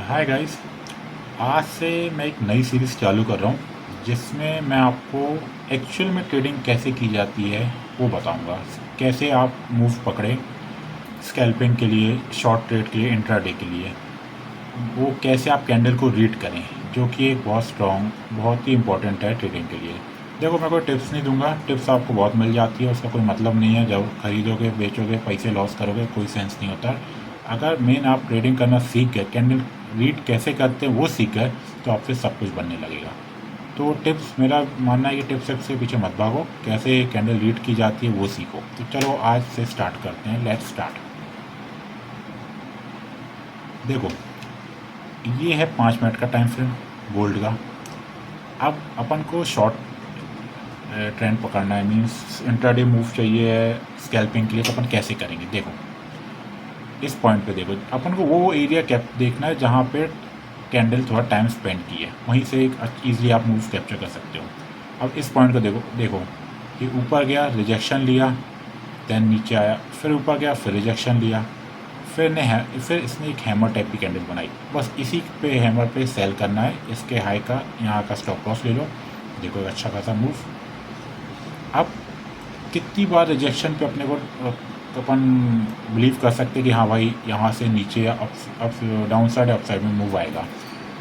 Hi guys. आज से मैं एक नई सीरीज़ चालू कर रहा हूँ जिसमें मैं आपको एक्चुअल में ट्रेडिंग कैसे की जाती है वो बताऊँगा। कैसे आप मूव पकड़ें स्कैल्पिंग के लिए, शॉर्ट ट्रेड के लिए, इंट्राडे के लिए। वो कैसे आप कैंडल को रीड करें, जो कि एक बहुत स्ट्रॉन्ग, बहुत ही इंपॉर्टेंट है ट्रेडिंग के लिए। देखो, मैं कोई टिप्स नहीं दूंगा, टिप्स आपको बहुत मिल जाती है, उसका कोई मतलब नहीं है। जब खरीदोगे बेचोगे पैसे लॉस करोगे कोई सेंस नहीं होता। अगर मेन आप ट्रेडिंग करना सीख गए, कैंडल रीड कैसे करते हैं वो सीख गए, तो आपसे सब कुछ बनने लगेगा। तो टिप्स, मेरा मानना है कि टिप्स के पीछे मत भागो, कैसे कैंडल रीड की जाती है वो सीखो। तो चलो आज से स्टार्ट करते हैं, लेट्स स्टार्ट। देखो, ये है 5 मिनट का टाइम फ्रेम गोल्ड का। अब अपन को शॉर्ट ट्रेंड पकड़ना है, मीन्स इंट्राडे मूव चाहिए स्कैल्पिंग के लिए। तो अपन कैसे करेंगे, देखो इस पॉइंट पे देखो, अपन को वो एरिया कैप देखना है जहाँ पे कैंडल थोड़ा टाइम स्पेंड की है, वहीं से एक ईजिली आप मूव कैप्चर कर सकते हो। अब इस पॉइंट को देखो, कि ऊपर गया, रिजेक्शन लिया, देन नीचे आया, फिर ऊपर गया, फिर रिजेक्शन लिया, फिर इसने एक हैमर टाइप की कैंडल बनाई। बस इसी पे हैमर पे सेल करना है। इसके हाई का यहाँ का स्टॉप लॉस ले लो। देखो एक अच्छा खासा मूव। अब कितनी बार रिजेक्शन पे अपने को तो अपन बिलीव कर सकते हैं कि हाँ भाई यहाँ से नीचे या up down side up side में मूव आएगा।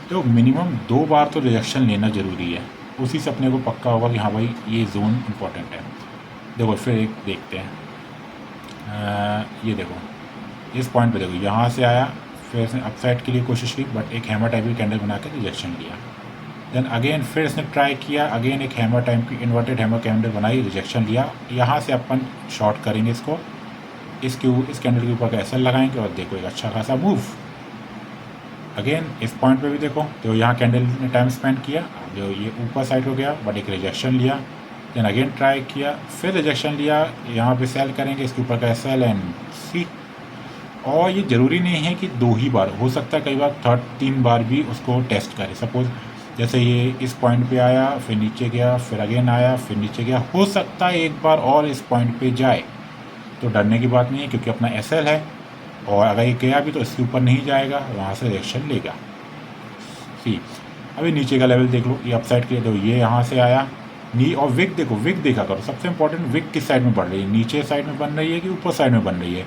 तो मिनिमम 2 बार तो रिजेक्शन लेना ज़रूरी है। उसी से अपने को पक्का होगा कि हाँ भाई ये जोन इम्पोर्टेंट है। देखो फिर एक देखते हैं, ये देखो इस पॉइंट पे देखो, यहाँ से आया, फिर इसने अपसाइड के लिए कोशिश की, बट एक हैमर टाइप की कैंडल बना के रिजेक्शन लिया। देन अगेन फिर इसने ट्राई किया, अगेन एक हैमर टाइप की इन्वर्टेड हैमर कैंडल बनाई, रिजेक्शन लिया। यहाँ से अपन शॉर्ट करेंगे इसको, इस कैंडल के ऊपर का एसएल लगाएंगे और देखो एक अच्छा खासा मूव। अगेन इस पॉइंट पे भी देखो, तो यहाँ कैंडल ने टाइम स्पेंड किया, जो ये ऊपर साइड हो गया, बट एक रिजेक्शन लिया। देन अगेन ट्राई किया, फिर रिजेक्शन लिया, यहाँ पे सेल करेंगे इसके ऊपर का एसएल एंड सी। और ये ज़रूरी नहीं है कि 2 ही बार, हो सकता है कई बार 3 बार भी उसको टेस्ट करें। सपोज़ जैसे ये इस पॉइंट पे आया, फिर नीचे गया, फिर अगेन आया, फिर नीचे गया, हो सकता है एक बार और इस पॉइंट पे जाए। तो डरने की बात नहीं है, क्योंकि अपना एसएल है, और अगर ये गया भी तो इसके ऊपर नहीं जाएगा, वहाँ से रिएक्शन लेगा। सी, अभी नीचे का लेवल देख लो, ये अपसाइड के लिए, तो ये यहाँ से आया नी। और विक देखो, विक देखा करो, सबसे इंपॉर्टेंट विक किस साइड में बढ़ रही है, नीचे साइड में बन रही है कि ऊपर साइड में बन रही है।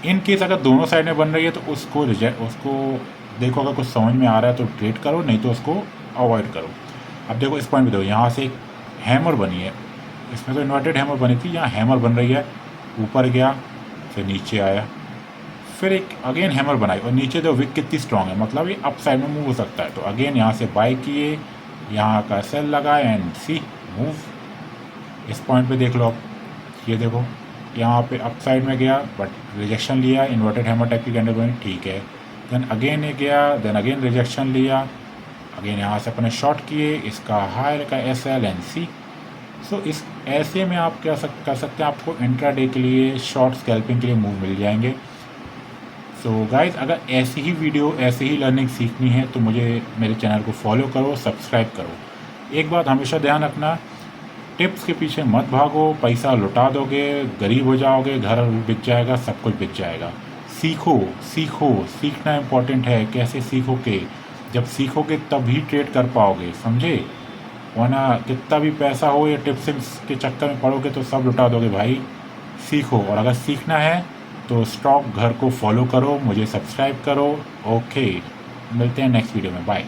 इन केस अगर दोनों साइड में बन रही है तो उसको देखो, अगर कुछ समझ में आ रहा है तो ट्रेड करो, नहीं तो उसको अवॉइड करो। अब देखो इस पॉइंट पे देखो, यहाँ से एक हैमर बनी है, इसमें तो इन्वर्टेड हैमर बनी थी, यहाँ हैमर बन रही है, ऊपर गया, फिर नीचे आया, फिर एक अगेन हैमर बनाई, और नीचे तो विक कितनी स्ट्रांग है, मतलब ये अप साइड में मूव हो सकता है। तो अगेन यहाँ से बाई किए, यहाँ का सेल लगा एंड सी मूव। इस पॉइंट पे देख लो आप, ये देखो यहाँ पे अप साइड में गया, बट रिजेक्शन लिया, इन्वर्टेड हैमर टाइप की कैंडल बनी, ठीक है। देन अगेन ये गया, देन अगेन रिजेक्शन लिया, अगेन यहाँ से अपने शॉर्ट किए, इसका हायर का एस एल एंड सी। सो इस ऐसे में आप क्या कर सकते हैं, आपको इंट्राडे के लिए, शॉर्ट स्कैल्पिंग के लिए मूव मिल जाएंगे। सो गाइज, अगर ऐसी ही वीडियो, ऐसी ही लर्निंग सीखनी है तो मुझे मेरे चैनल को फॉलो करो, सब्सक्राइब करो। एक बात हमेशा ध्यान रखना, टिप्स के पीछे मत भागो, पैसा लुटा दोगे, गरीब हो जाओगे, घर बिक जाएगा, सब कुछ बिक जाएगा। सीखो सीखो, सीखना इम्पोर्टेंट है। कैसे सीखोगे, जब सीखोगे तभी ट्रेड कर पाओगे, समझे। वरना कितना भी पैसा हो या टिप्स के चक्कर में पड़ोगे तो सब लुटा दोगे भाई। सीखो, और अगर सीखना है तो स्टॉक घर को फॉलो करो, मुझे सब्सक्राइब करो। ओके, मिलते हैं नेक्स्ट वीडियो में, बाय।